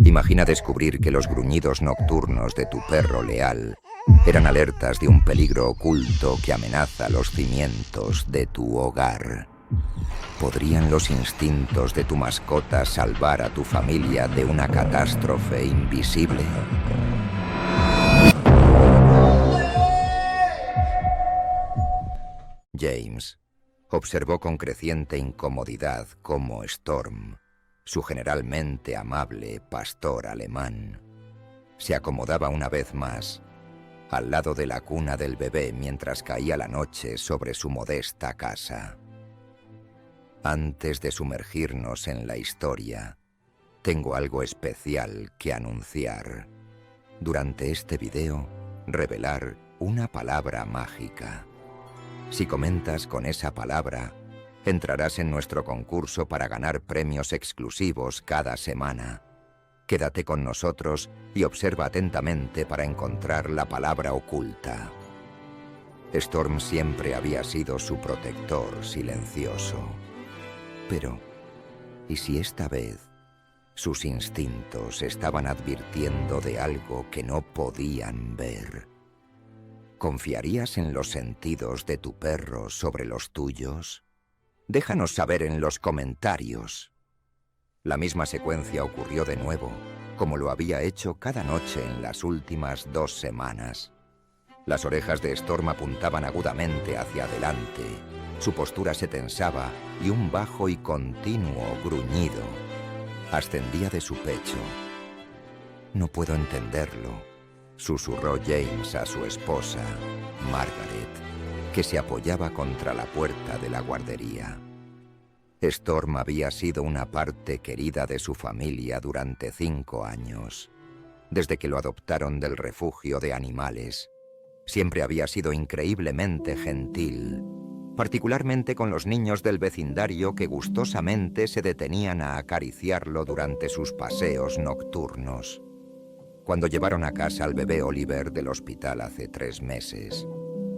Imagina descubrir que los gruñidos nocturnos de tu perro leal eran alertas de un peligro oculto que amenaza los cimientos de tu hogar. ¿Podrían los instintos de tu mascota salvar a tu familia de una catástrofe invisible? James observó con creciente incomodidad cómo Storm, su generalmente amable pastor alemán, se acomodaba una vez más al lado de la cuna del bebé mientras caía la noche sobre su modesta casa. Antes de sumergirnos en la historia, tengo algo especial que anunciar. Durante este video, revelar una palabra mágica. Si comentas con esa palabra, entrarás en nuestro concurso para ganar premios exclusivos cada semana. Quédate con nosotros y observa atentamente para encontrar la palabra oculta. Storm siempre había sido su protector silencioso. Pero, ¿y si esta vez sus instintos estaban advirtiendo de algo que no podían ver? ¿Confiarías en los sentidos de tu perro sobre los tuyos? Déjanos saber en los comentarios. La misma secuencia ocurrió de nuevo, como lo había hecho cada noche en las últimas 2 semanas. Las orejas de Storm apuntaban agudamente hacia adelante, su postura se tensaba y un bajo y continuo gruñido ascendía de su pecho. «No puedo entenderlo», susurró James a su esposa, Margaret, que se apoyaba contra la puerta de la guardería. Storm había sido una parte querida de su familia durante 5 años. Desde que lo adoptaron del refugio de animales, siempre había sido increíblemente gentil, particularmente con los niños del vecindario que gustosamente se detenían a acariciarlo durante sus paseos nocturnos. Cuando llevaron a casa al bebé Oliver del hospital hace 3 meses,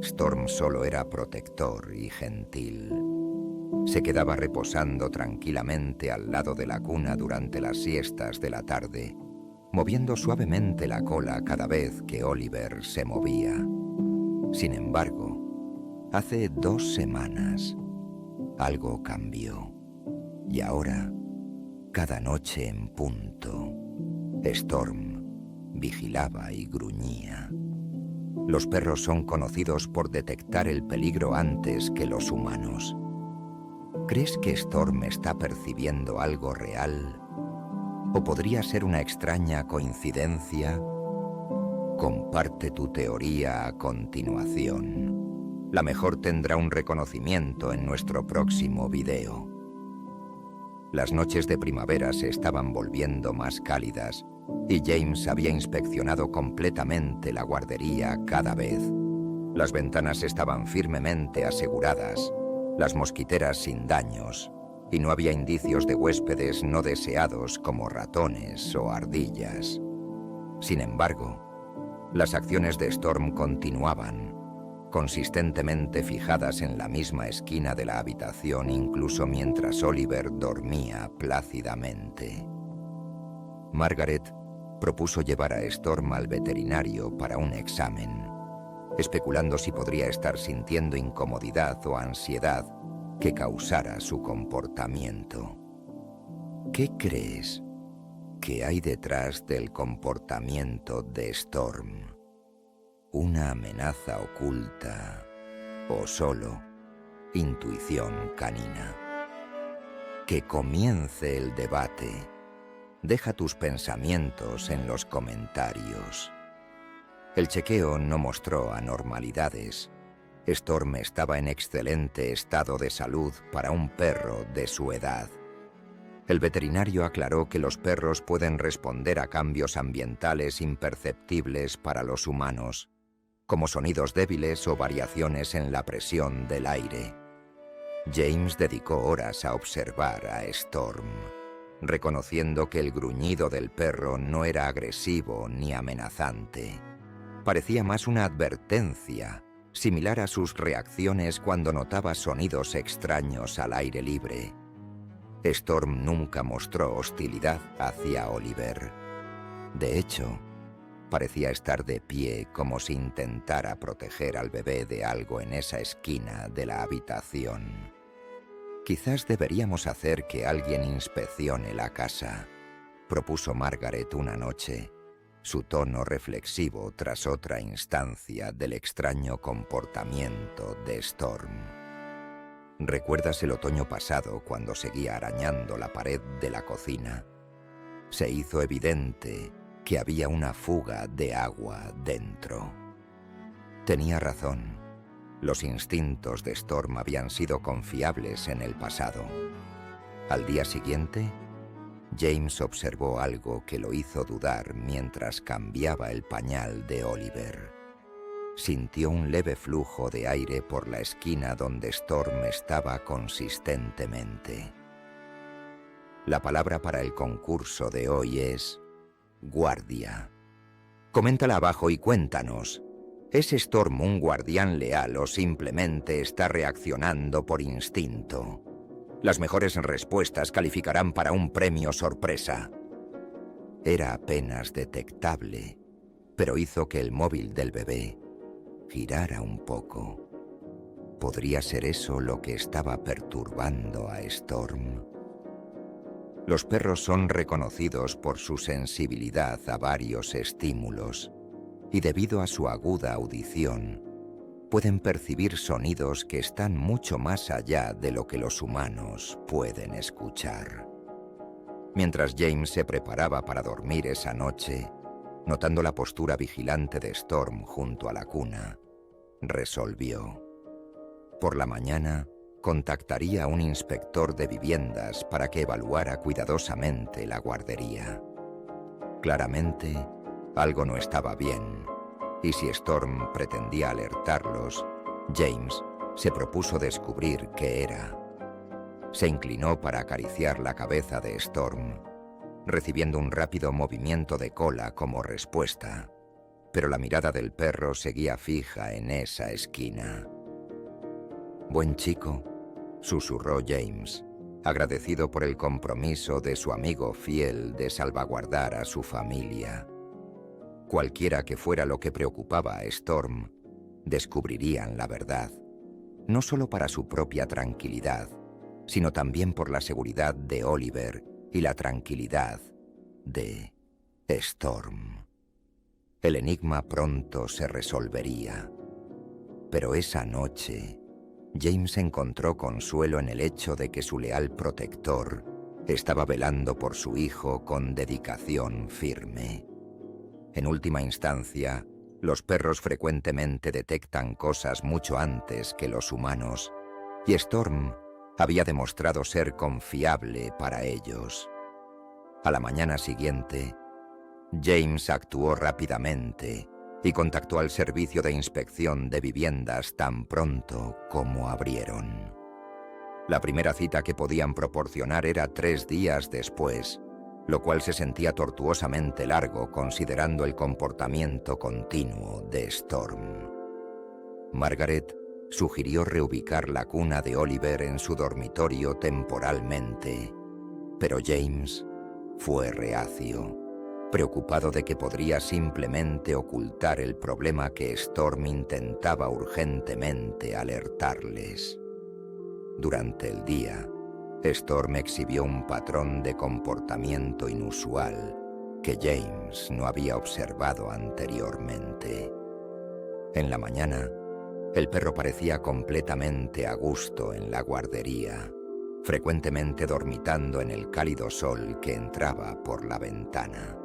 Storm solo era protector y gentil. Se quedaba reposando tranquilamente al lado de la cuna durante las siestas de la tarde, moviendo suavemente la cola cada vez que Oliver se movía. Sin embargo, hace 2 semanas, algo cambió. Y ahora, cada noche en punto, Storm vigilaba y gruñía. Los perros son conocidos por detectar el peligro antes que los humanos. ¿Crees que Storm está percibiendo algo real? ¿O podría ser una extraña coincidencia? Comparte tu teoría a continuación. La mejor tendrá un reconocimiento en nuestro próximo video. Las noches de primavera se estaban volviendo más cálidas y James había inspeccionado completamente la guardería cada vez. Las ventanas estaban firmemente aseguradas, las mosquiteras sin daños, y no había indicios de huéspedes no deseados como ratones o ardillas. Sin embargo, las acciones de Storm continuaban, consistentemente fijadas en la misma esquina de la habitación incluso mientras Oliver dormía plácidamente. Margaret propuso llevar a Storm al veterinario para un examen, especulando si podría estar sintiendo incomodidad o ansiedad que causara su comportamiento. ¿Qué crees que hay detrás del comportamiento de Storm? ¿Una amenaza oculta o solo intuición canina? Que comience el debate. Deja tus pensamientos en los comentarios. El chequeo no mostró anormalidades. Storm estaba en excelente estado de salud para un perro de su edad. El veterinario aclaró que los perros pueden responder a cambios ambientales imperceptibles para los humanos, como sonidos débiles o variaciones en la presión del aire. James dedicó horas a observar a Storm, reconociendo que el gruñido del perro no era agresivo ni amenazante. Parecía más una advertencia, similar a sus reacciones cuando notaba sonidos extraños al aire libre. Storm nunca mostró hostilidad hacia Oliver, De hecho, parecía estar de pie como si intentara proteger al bebé de algo en esa esquina de la habitación. «Quizás deberíamos hacer que alguien inspeccione la casa», propuso Margaret una noche, su tono reflexivo tras otra instancia del extraño comportamiento de Storm. ¿Recuerdas el otoño pasado cuando seguía arañando la pared de la cocina? Se hizo evidente que había una fuga de agua dentro. Tenía razón. Los instintos de Storm habían sido confiables en el pasado. Al día siguiente, James observó algo que lo hizo dudar mientras cambiaba el pañal de Oliver. Sintió un leve flujo de aire por la esquina donde Storm estaba consistentemente. La palabra para el concurso de hoy es guardia. Coméntala abajo y cuéntanos. ¿Es Storm un guardián leal o simplemente está reaccionando por instinto? Las mejores respuestas calificarán para un premio sorpresa. Era apenas detectable, pero hizo que el móvil del bebé girara un poco. ¿Podría ser eso lo que estaba perturbando a Storm? Los perros son reconocidos por su sensibilidad a varios estímulos y debido a su aguda audición, pueden percibir sonidos que están mucho más allá de lo que los humanos pueden escuchar. Mientras James se preparaba para dormir esa noche, notando la postura vigilante de Storm junto a la cuna, resolvió. Por la mañana, contactaría a un inspector de viviendas para que evaluara cuidadosamente la guardería. Claramente, algo no estaba bien, y si Storm pretendía alertarlos, James se propuso descubrir qué era. Se inclinó para acariciar la cabeza de Storm, recibiendo un rápido movimiento de cola como respuesta, pero la mirada del perro seguía fija en esa esquina. «Buen chico», susurró James, agradecido por el compromiso de su amigo fiel de salvaguardar a su familia. Cualquiera que fuera lo que preocupaba a Storm, descubrirían la verdad, no solo para su propia tranquilidad, sino también por la seguridad de Oliver y la tranquilidad de Storm. El enigma pronto se resolvería. Pero esa noche, James encontró consuelo en el hecho de que su leal protector estaba velando por su hijo con dedicación firme. En última instancia, los perros frecuentemente detectan cosas mucho antes que los humanos, y Storm había demostrado ser confiable para ellos. A la mañana siguiente, James actuó rápidamente y contactó al servicio de inspección de viviendas tan pronto como abrieron. La primera cita que podían proporcionar era 3 días después, lo cual se sentía tortuosamente largo considerando el comportamiento continuo de Storm. Margaret sugirió reubicar la cuna de Oliver en su dormitorio temporalmente, pero James fue reacio, preocupado de que podría simplemente ocultar el problema que Storm intentaba urgentemente alertarles. Durante el día, Storm exhibió un patrón de comportamiento inusual que James no había observado anteriormente. En la mañana, el perro parecía completamente a gusto en la guardería, frecuentemente dormitando en el cálido sol que entraba por la ventana.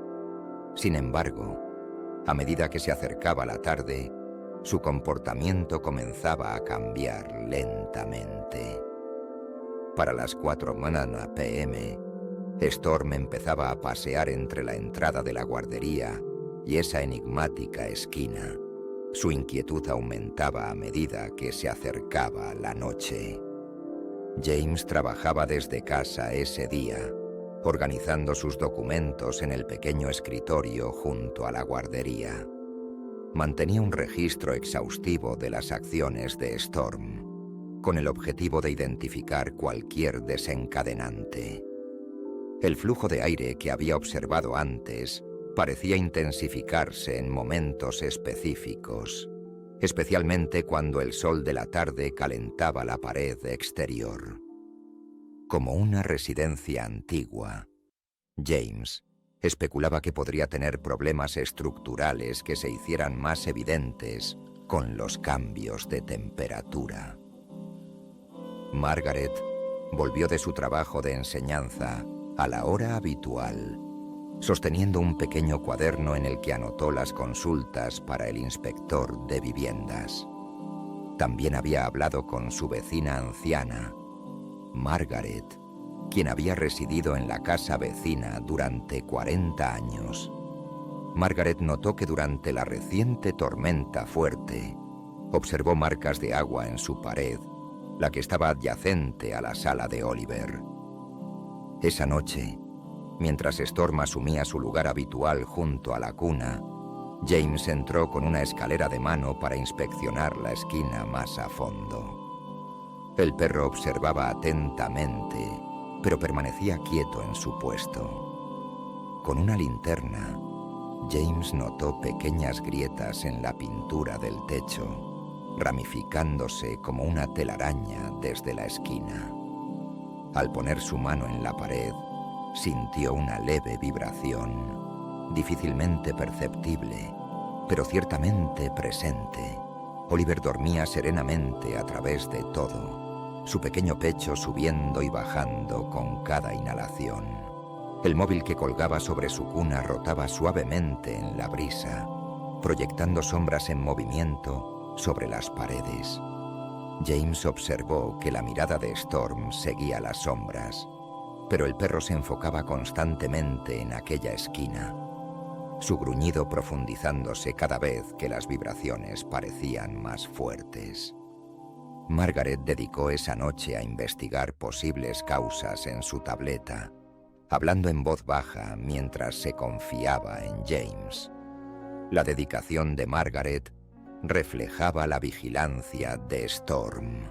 Sin embargo, a medida que se acercaba la tarde, su comportamiento comenzaba a cambiar lentamente. Para las 4 p.m., Storm empezaba a pasear entre la entrada de la guardería y esa enigmática esquina. Su inquietud aumentaba a medida que se acercaba la noche. James trabajaba desde casa ese día, organizando sus documentos en el pequeño escritorio junto a la guardería. Mantenía un registro exhaustivo de las acciones de Storm, con el objetivo de identificar cualquier desencadenante. El flujo de aire que había observado antes parecía intensificarse en momentos específicos, especialmente cuando el sol de la tarde calentaba la pared exterior. Como una residencia antigua, James especulaba que podría tener problemas estructurales que se hicieran más evidentes con los cambios de temperatura. Margaret volvió de su trabajo de enseñanza a la hora habitual, sosteniendo un pequeño cuaderno en el que anotó las consultas para el inspector de viviendas. También había hablado con su vecina anciana, Margaret, quien había residido en la casa vecina durante 40 años. Margaret notó que durante la reciente tormenta fuerte, observó marcas de agua en su pared, la que estaba adyacente a la sala de Oliver. Esa noche, mientras Storm asumía su lugar habitual junto a la cuna, James entró con una escalera de mano para inspeccionar la esquina más a fondo. El perro observaba atentamente, pero permanecía quieto en su puesto. Con una linterna, James notó pequeñas grietas en la pintura del techo, ramificándose como una telaraña desde la esquina. Al poner su mano en la pared, sintió una leve vibración, difícilmente perceptible, pero ciertamente presente. Oliver dormía serenamente a través de todo, su pequeño pecho subiendo y bajando con cada inhalación. El móvil que colgaba sobre su cuna rotaba suavemente en la brisa, proyectando sombras en movimiento sobre las paredes. James observó que la mirada de Storm seguía las sombras, pero el perro se enfocaba constantemente en aquella esquina, su gruñido profundizándose cada vez que las vibraciones parecían más fuertes. Margaret dedicó esa noche a investigar posibles causas en su tableta, hablando en voz baja mientras se confiaba en James. La dedicación de Margaret reflejaba la vigilancia de Storm.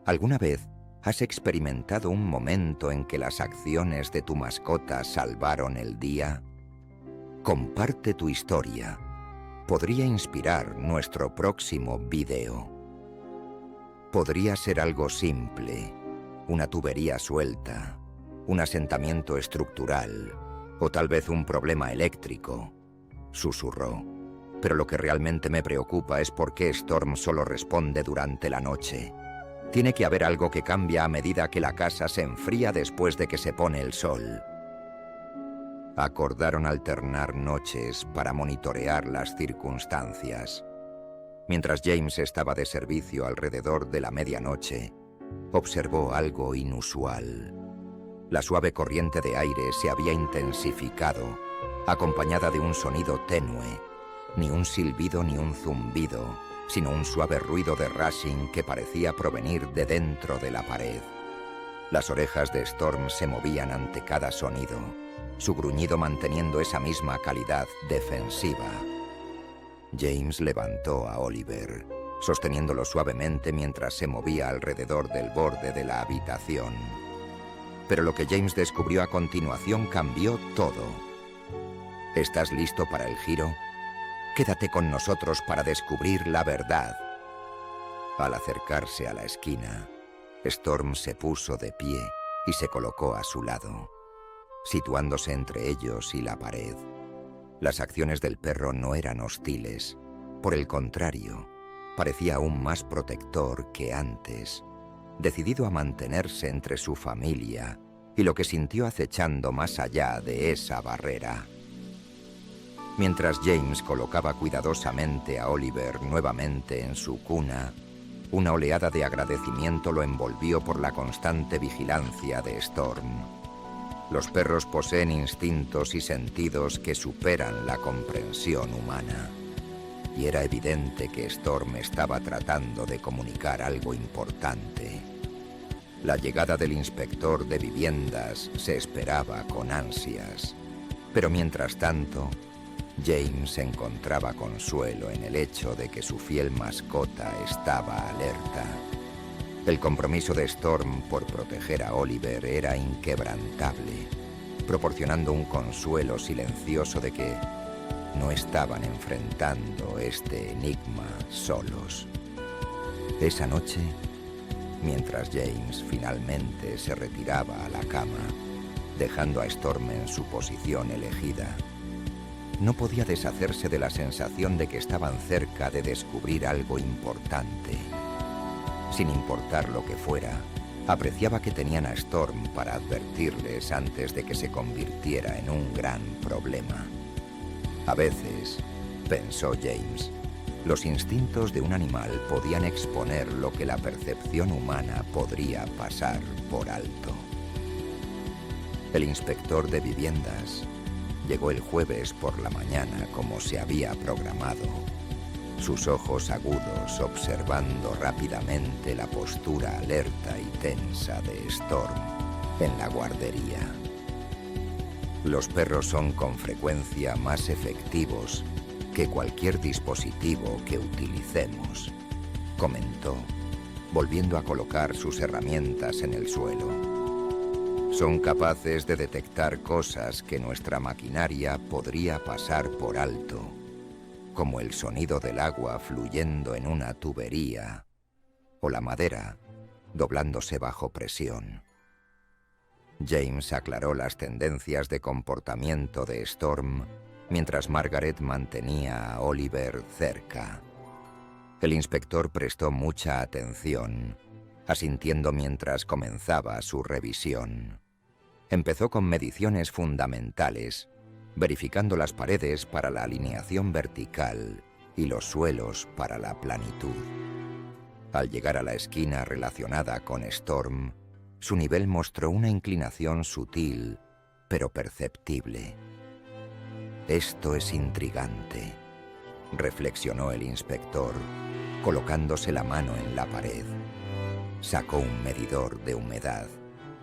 ¿Alguna vez has experimentado un momento en que las acciones de tu mascota salvaron el día? Comparte tu historia. Podría inspirar nuestro próximo video. Podría ser algo simple, una tubería suelta, un asentamiento estructural o tal vez un problema eléctrico, susurró. Pero lo que realmente me preocupa es por qué Storm solo responde durante la noche. Tiene que haber algo que cambia a medida que la casa se enfría después de que se pone el sol. Acordaron alternar noches para monitorear las circunstancias. Mientras James estaba de servicio alrededor de la medianoche, observó algo inusual. La suave corriente de aire se había intensificado, acompañada de un sonido tenue, ni un silbido ni un zumbido, sino un suave ruido de rushing que parecía provenir de dentro de la pared. Las orejas de Storm se movían ante cada sonido, su gruñido manteniendo esa misma calidad defensiva. James levantó a Oliver, sosteniéndolo suavemente mientras se movía alrededor del borde de la habitación. Pero lo que James descubrió a continuación cambió todo. ¿Estás listo para el giro? Quédate con nosotros para descubrir la verdad. Al acercarse a la esquina, Storm se puso de pie y se colocó a su lado, situándose entre ellos y la pared. Las acciones del perro no eran hostiles. Por el contrario, parecía aún más protector que antes, decidido a mantenerse entre su familia y lo que sintió acechando más allá de esa barrera. Mientras James colocaba cuidadosamente a Oliver nuevamente en su cuna, una oleada de agradecimiento lo envolvió por la constante vigilancia de Storm. Los perros poseen instintos y sentidos que superan la comprensión humana, y era evidente que Storm estaba tratando de comunicar algo importante. La llegada del inspector de viviendas se esperaba con ansias, pero mientras tanto, James encontraba consuelo en el hecho de que su fiel mascota estaba alerta. El compromiso de Storm por proteger a Oliver era inquebrantable, proporcionando un consuelo silencioso de que no estaban enfrentando este enigma solos. Esa noche, mientras James finalmente se retiraba a la cama, dejando a Storm en su posición elegida, no podía deshacerse de la sensación de que estaban cerca de descubrir algo importante. Sin importar lo que fuera, apreciaba que tenían a Storm para advertirles antes de que se convirtiera en un gran problema. A veces, pensó James, los instintos de un animal podían exponer lo que la percepción humana podría pasar por alto. El inspector de viviendas llegó el jueves por la mañana como se había programado, sus ojos agudos observando rápidamente la postura alerta y tensa de Storm en la guardería. Los perros son con frecuencia más efectivos que cualquier dispositivo que utilicemos, comentó, volviendo a colocar sus herramientas en el suelo. Son capaces de detectar cosas que nuestra maquinaria podría pasar por alto, como el sonido del agua fluyendo en una tubería o la madera doblándose bajo presión. James aclaró las tendencias de comportamiento de Storm mientras Margaret mantenía a Oliver cerca. El inspector prestó mucha atención, asintiendo mientras comenzaba su revisión. Empezó con mediciones fundamentales, verificando las paredes para la alineación vertical y los suelos para la planitud. Al llegar a la esquina relacionada con Storm, su nivel mostró una inclinación sutil, pero perceptible. Esto es intrigante, reflexionó el inspector, colocándose la mano en la pared. Sacó un medidor de humedad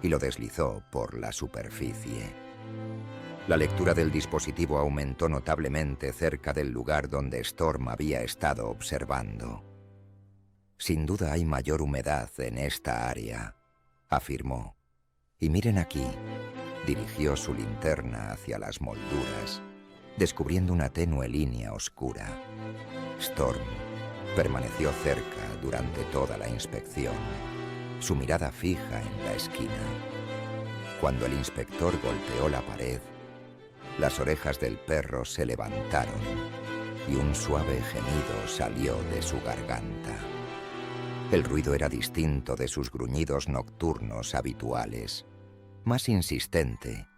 y lo deslizó por la superficie. La lectura del dispositivo aumentó notablemente cerca del lugar donde Storm había estado observando. Sin duda hay mayor humedad en esta área, afirmó. Y miren aquí, dirigió su linterna hacia las molduras, descubriendo una tenue línea oscura. Storm permaneció cerca durante toda la inspección, su mirada fija en la esquina. Cuando el inspector golpeó la pared, las orejas del perro se levantaron y un suave gemido salió de su garganta. El ruido era distinto de sus gruñidos nocturnos habituales, más insistente,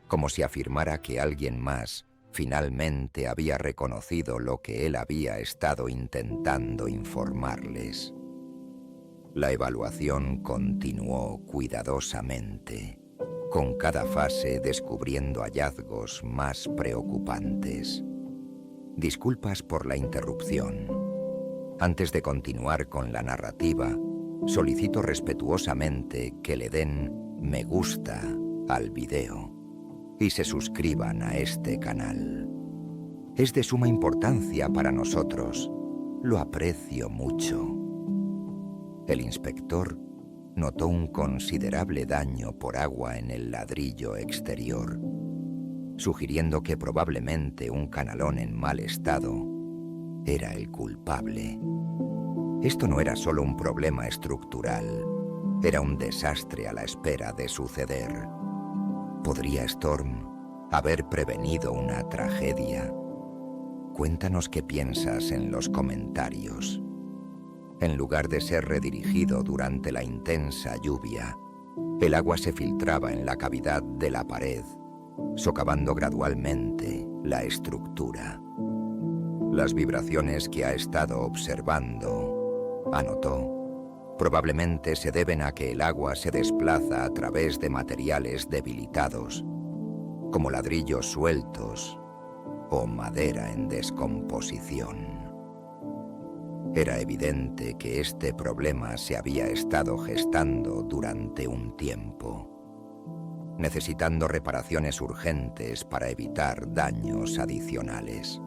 como si afirmara que alguien más finalmente había reconocido lo que él había estado intentando informarles. La evaluación continuó cuidadosamente, con cada fase descubriendo hallazgos más preocupantes. Disculpas por la interrupción. Antes de continuar con la narrativa, solicito respetuosamente que le den me gusta al video y se suscriban a este canal. Es de suma importancia para nosotros. Lo aprecio mucho. El inspector notó un considerable daño por agua en el ladrillo exterior, sugiriendo que probablemente un canalón en mal estado era el culpable. Esto no era solo un problema estructural, era un desastre a la espera de suceder. ¿Podría Storm haber prevenido una tragedia? Cuéntanos qué piensas en los comentarios. En lugar de ser redirigido durante la intensa lluvia, el agua se filtraba en la cavidad de la pared, socavando gradualmente la estructura. Las vibraciones que ha estado observando, anotó, probablemente se deben a que el agua se desplaza a través de materiales debilitados, como ladrillos sueltos o madera en descomposición. Era evidente que este problema se había estado gestando durante un tiempo, necesitando reparaciones urgentes para evitar daños adicionales.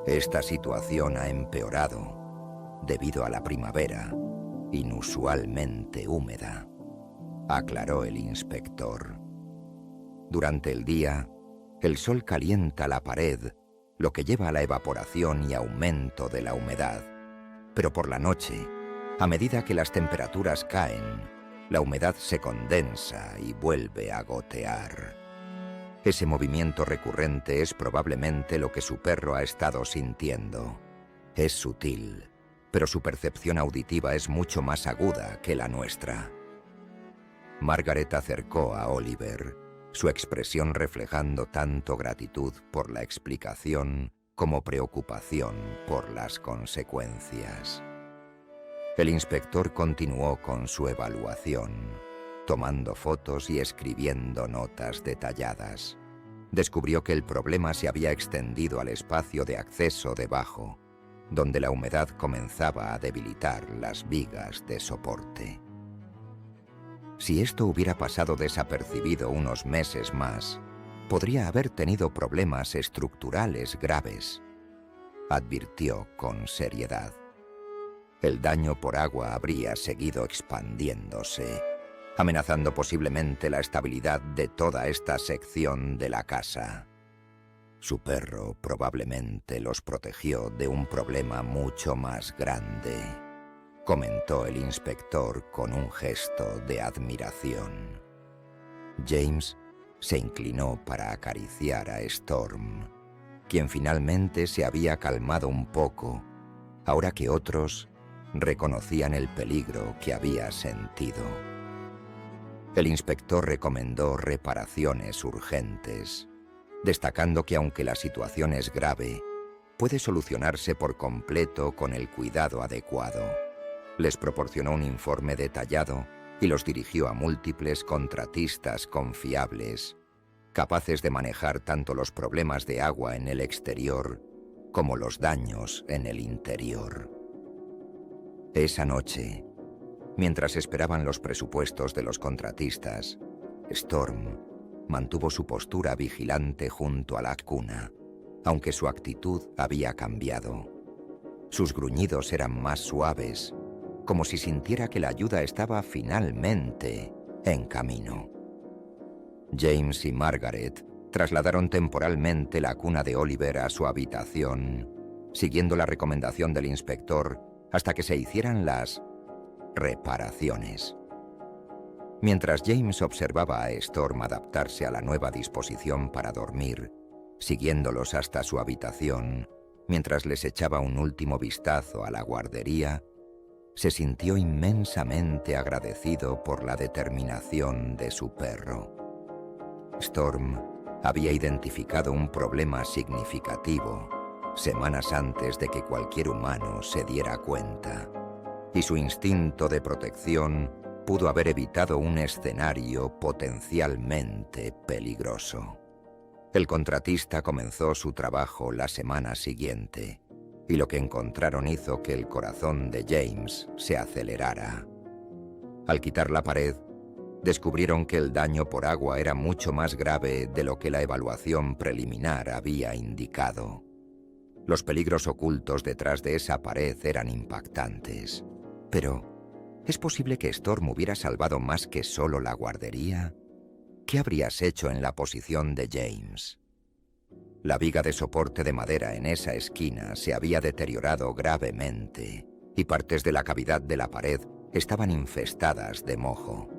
Esta situación ha empeorado debido a la primavera, inusualmente húmeda, aclaró el inspector. Durante el día, el sol calienta la pared, lo que lleva a la evaporación y aumento de la humedad. Pero por la noche, a medida que las temperaturas caen, la humedad se condensa y vuelve a gotear. Ese movimiento recurrente es probablemente lo que su perro ha estado sintiendo. Es sutil, pero su percepción auditiva es mucho más aguda que la nuestra. Margaret acercó a Oliver, su expresión reflejando tanto gratitud por la explicación como preocupación por las consecuencias. El inspector continuó con su evaluación, tomando fotos y escribiendo notas detalladas. Descubrió que el problema se había extendido al espacio de acceso debajo, donde la humedad comenzaba a debilitar las vigas de soporte. Si esto hubiera pasado desapercibido unos meses más, podría haber tenido problemas estructurales graves, advirtió con seriedad. El daño por agua habría seguido expandiéndose, amenazando posiblemente la estabilidad de toda esta sección de la casa. Su perro probablemente los protegió de un problema mucho más grande, comentó el inspector con un gesto de admiración. James se inclinó para acariciar a Storm, quien finalmente se había calmado un poco, ahora que otros reconocían el peligro que había sentido. El inspector recomendó reparaciones urgentes, destacando que aunque la situación es grave, puede solucionarse por completo con el cuidado adecuado. Les proporcionó un informe detallado y los dirigió a múltiples contratistas confiables, capaces de manejar tanto los problemas de agua en el exterior como los daños en el interior. Esa noche, mientras esperaban los presupuestos de los contratistas, Storm mantuvo su postura vigilante junto a la cuna, aunque su actitud había cambiado. Sus gruñidos eran más suaves, como si sintiera que la ayuda estaba finalmente en camino. James y Margaret trasladaron temporalmente la cuna de Oliver a su habitación, siguiendo la recomendación del inspector hasta que se hicieran las reparaciones. Mientras James observaba a Storm adaptarse a la nueva disposición para dormir, siguiéndolos hasta su habitación, mientras les echaba un último vistazo a la guardería, se sintió inmensamente agradecido por la determinación de su perro. Storm había identificado un problema significativo semanas antes de que cualquier humano se diera cuenta, y su instinto de protección pudo haber evitado un escenario potencialmente peligroso. El contratista comenzó su trabajo la semana siguiente, y lo que encontraron hizo que el corazón de James se acelerara. Al quitar la pared, descubrieron que el daño por agua era mucho más grave de lo que la evaluación preliminar había indicado. Los peligros ocultos detrás de esa pared eran impactantes. Pero, ¿es posible que Storm hubiera salvado más que solo la guardería? ¿Qué habrías hecho en la posición de James? La viga de soporte de madera en esa esquina se había deteriorado gravemente y partes de la cavidad de la pared estaban infestadas de moho.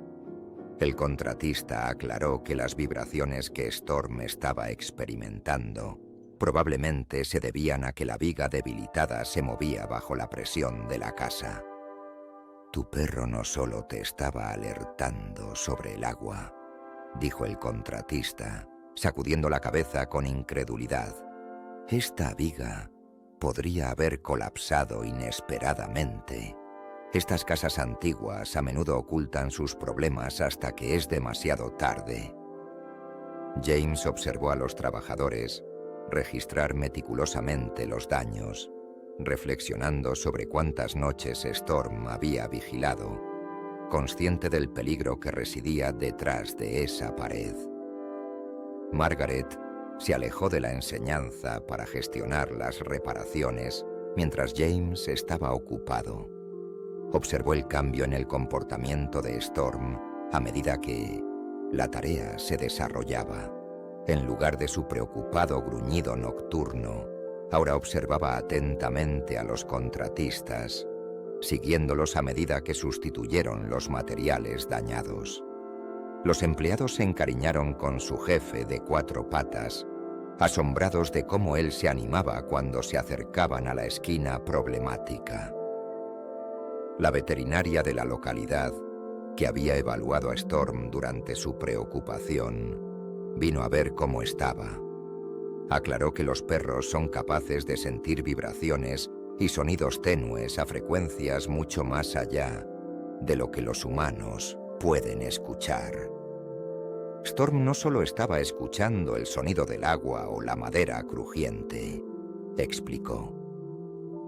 El contratista aclaró que las vibraciones que Storm estaba experimentando probablemente se debían a que la viga debilitada se movía bajo la presión de la casa. Tu perro no solo te estaba alertando sobre el agua, dijo el contratista, sacudiendo la cabeza con incredulidad. Esta viga podría haber colapsado inesperadamente. Estas casas antiguas a menudo ocultan sus problemas hasta que es demasiado tarde. James observó a los trabajadores registrar meticulosamente los daños, reflexionando sobre cuántas noches Storm había vigilado, consciente del peligro que residía detrás de esa pared. Margaret se alejó de la enseñanza para gestionar las reparaciones mientras James estaba ocupado. Observó el cambio en el comportamiento de Storm a medida que, La tarea se desarrollaba. En lugar de su preocupado gruñido nocturno, ahora observaba atentamente a los contratistas, siguiéndolos a medida que sustituyeron los materiales dañados. Los empleados se encariñaron con su jefe de 4 patas, asombrados de cómo él se animaba cuando se acercaban a la esquina problemática. La veterinaria de la localidad, que había evaluado a Storm durante su preocupación, vino a ver cómo estaba. Aclaró que los perros son capaces de sentir vibraciones y sonidos tenues a frecuencias mucho más allá de lo que los humanos pueden escuchar. Storm no solo estaba escuchando el sonido del agua o la madera crujiente, explicó.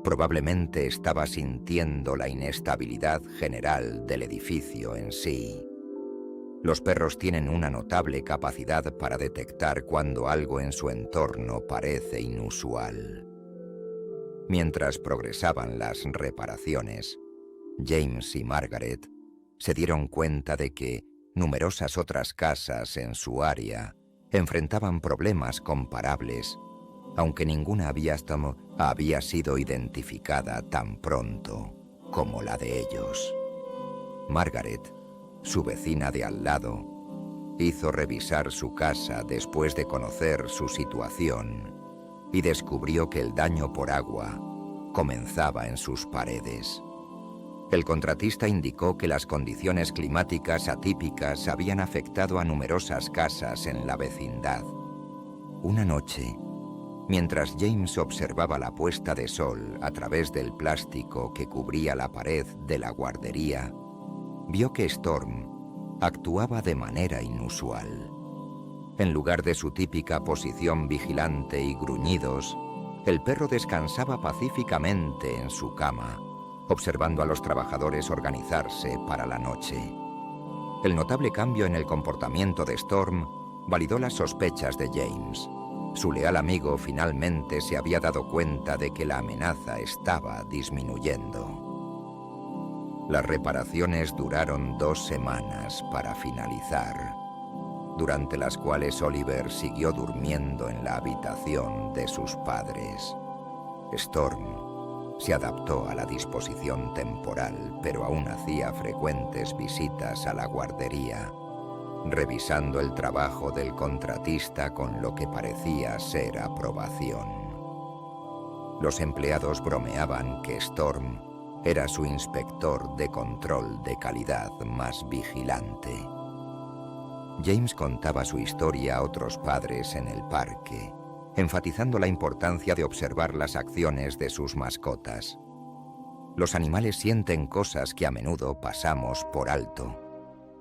Probablemente estaba sintiendo la inestabilidad general del edificio en sí. Los perros tienen una notable capacidad para detectar cuando algo en su entorno parece inusual. Mientras progresaban las reparaciones, James y Margaret se dieron cuenta de que numerosas otras casas en su área enfrentaban problemas comparables, aunque ninguna había sido identificada tan pronto como la de ellos. Margaret, su vecina de al lado, hizo revisar su casa después de conocer su situación y descubrió que el daño por agua comenzaba en sus paredes. El contratista indicó que las condiciones climáticas atípicas habían afectado a numerosas casas en la vecindad. Una noche, mientras James observaba la puesta de sol a través del plástico que cubría la pared de la guardería, vio que Storm actuaba de manera inusual. En lugar de su típica posición vigilante y gruñidos, el perro descansaba pacíficamente en su cama, observando a los trabajadores organizarse para la noche. El notable cambio en el comportamiento de Storm validó las sospechas de James. Su leal amigo finalmente se había dado cuenta de que la amenaza estaba disminuyendo. Las reparaciones duraron 2 semanas para finalizar, durante las cuales Oliver siguió durmiendo en la habitación de sus padres. Storm se adaptó a la disposición temporal, pero aún hacía frecuentes visitas a la guardería, revisando el trabajo del contratista con lo que parecía ser aprobación. Los empleados bromeaban que Storm era su inspector de control de calidad más vigilante. James contaba su historia a otros padres en el parque, enfatizando la importancia de observar las acciones de sus mascotas. Los animales sienten cosas que a menudo pasamos por alto,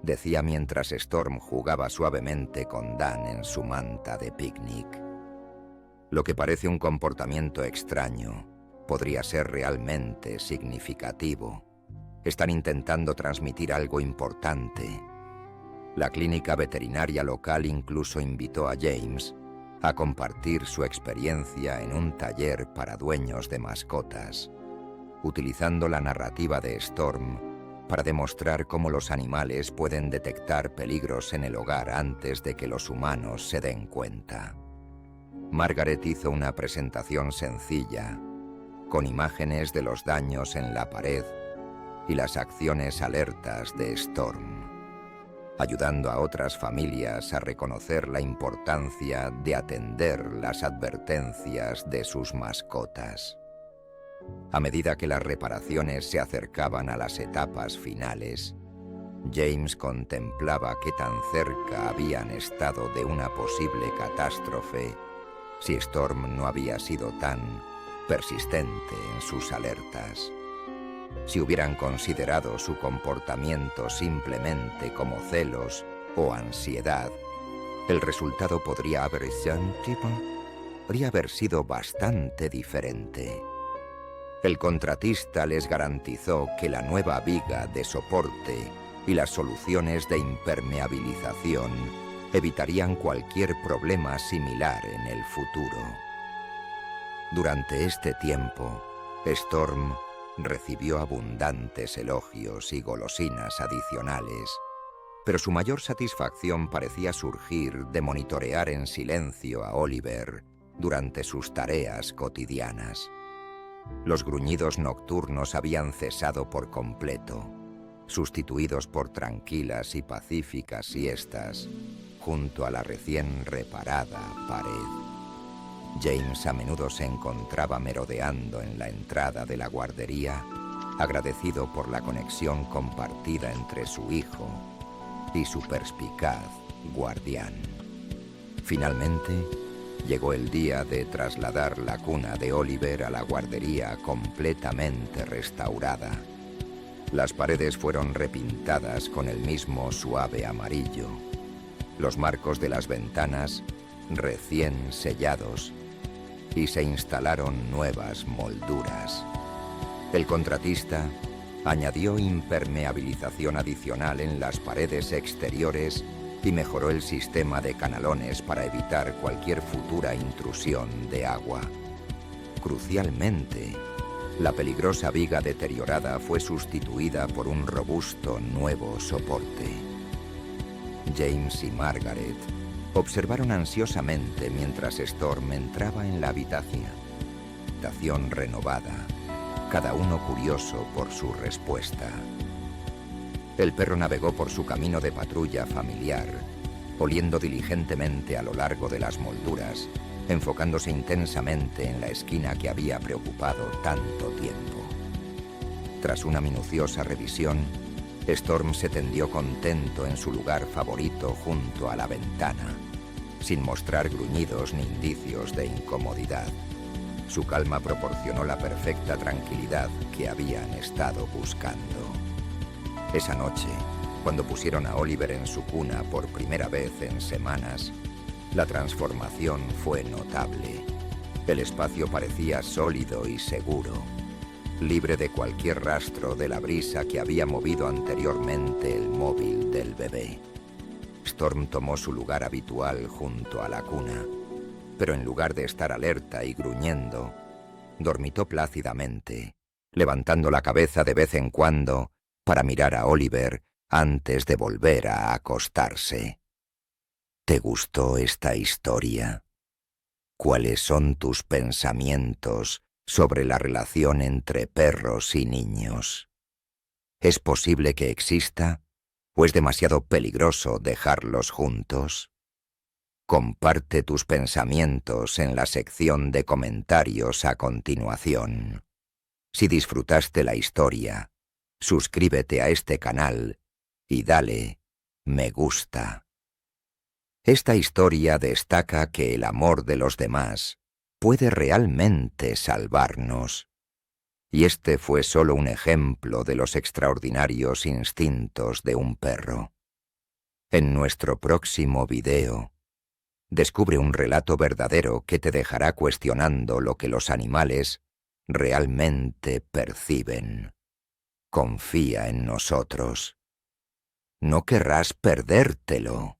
decía mientras Storm jugaba suavemente con Dan en su manta de picnic. Lo que parece un comportamiento extraño podría ser realmente significativo. Están intentando transmitir algo importante. La clínica veterinaria local incluso invitó a James a compartir su experiencia en un taller para dueños de mascotas, utilizando la narrativa de Storm para demostrar cómo los animales pueden detectar peligros en el hogar antes de que los humanos se den cuenta. Margaret hizo una presentación sencilla, con imágenes de los daños en la pared y las acciones alertas de Storm, ayudando a otras familias a reconocer la importancia de atender las advertencias de sus mascotas. A medida que las reparaciones se acercaban a las etapas finales, James contemplaba qué tan cerca habían estado de una posible catástrofe si Storm no había sido tan persistente en sus alertas. Si hubieran considerado su comportamiento simplemente como celos o ansiedad, el resultado podría haber sido bastante diferente. El contratista les garantizó que la nueva viga de soporte y las soluciones de impermeabilización evitarían cualquier problema similar en el futuro. Durante este tiempo, Storm recibió abundantes elogios y golosinas adicionales, Pero su mayor satisfacción parecía surgir de monitorear en silencio a Oliver durante sus tareas cotidianas. Los gruñidos nocturnos habían cesado por completo, sustituidos por tranquilas y pacíficas siestas junto a la recién reparada pared. James a menudo se encontraba merodeando en la entrada de la guardería, agradecido por la conexión compartida entre su hijo y su perspicaz guardián. Finalmente, llegó el día de trasladar la cuna de Oliver a la guardería completamente restaurada. Las paredes fueron repintadas con el mismo suave amarillo. Los marcos de las ventanas recién sellados y se instalaron nuevas molduras. El contratista añadió impermeabilización adicional en las paredes exteriores y mejoró el sistema de canalones para evitar cualquier futura intrusión de agua. Crucialmente, la peligrosa viga deteriorada fue sustituida por un robusto nuevo soporte. James y Margaret observaron ansiosamente mientras Storm entraba en la habitación. Habitación renovada, cada uno curioso por su respuesta. El perro navegó por su camino de patrulla familiar, oliendo diligentemente a lo largo de las molduras, enfocándose intensamente en la esquina que había preocupado tanto tiempo. Tras una minuciosa revisión, Storm se tendió contento en su lugar favorito junto a la ventana, sin mostrar gruñidos ni indicios de incomodidad. Su calma proporcionó la perfecta tranquilidad que habían estado buscando. Esa noche, cuando pusieron a Oliver en su cuna por primera vez en semanas, la transformación fue notable. El espacio parecía sólido y seguro, libre de cualquier rastro de la brisa que había movido anteriormente el móvil del bebé. Storm tomó su lugar habitual junto a la cuna, pero en lugar de estar alerta y gruñendo, dormitó plácidamente, levantando la cabeza de vez en cuando para mirar a Oliver antes de volver a acostarse. ¿Te gustó esta historia? ¿Cuáles son tus pensamientos sobre la relación entre perros y niños? ¿Es posible que exista o es demasiado peligroso dejarlos juntos? Comparte tus pensamientos en la sección de comentarios a continuación. Si disfrutaste la historia, suscríbete a este canal y dale me gusta. Esta historia destaca que el amor de los demás puede realmente salvarnos. Y este fue solo un ejemplo de los extraordinarios instintos de un perro. En nuestro próximo video, descubre un relato verdadero que te dejará cuestionando lo que los animales realmente perciben. Confía en nosotros. No querrás perdértelo.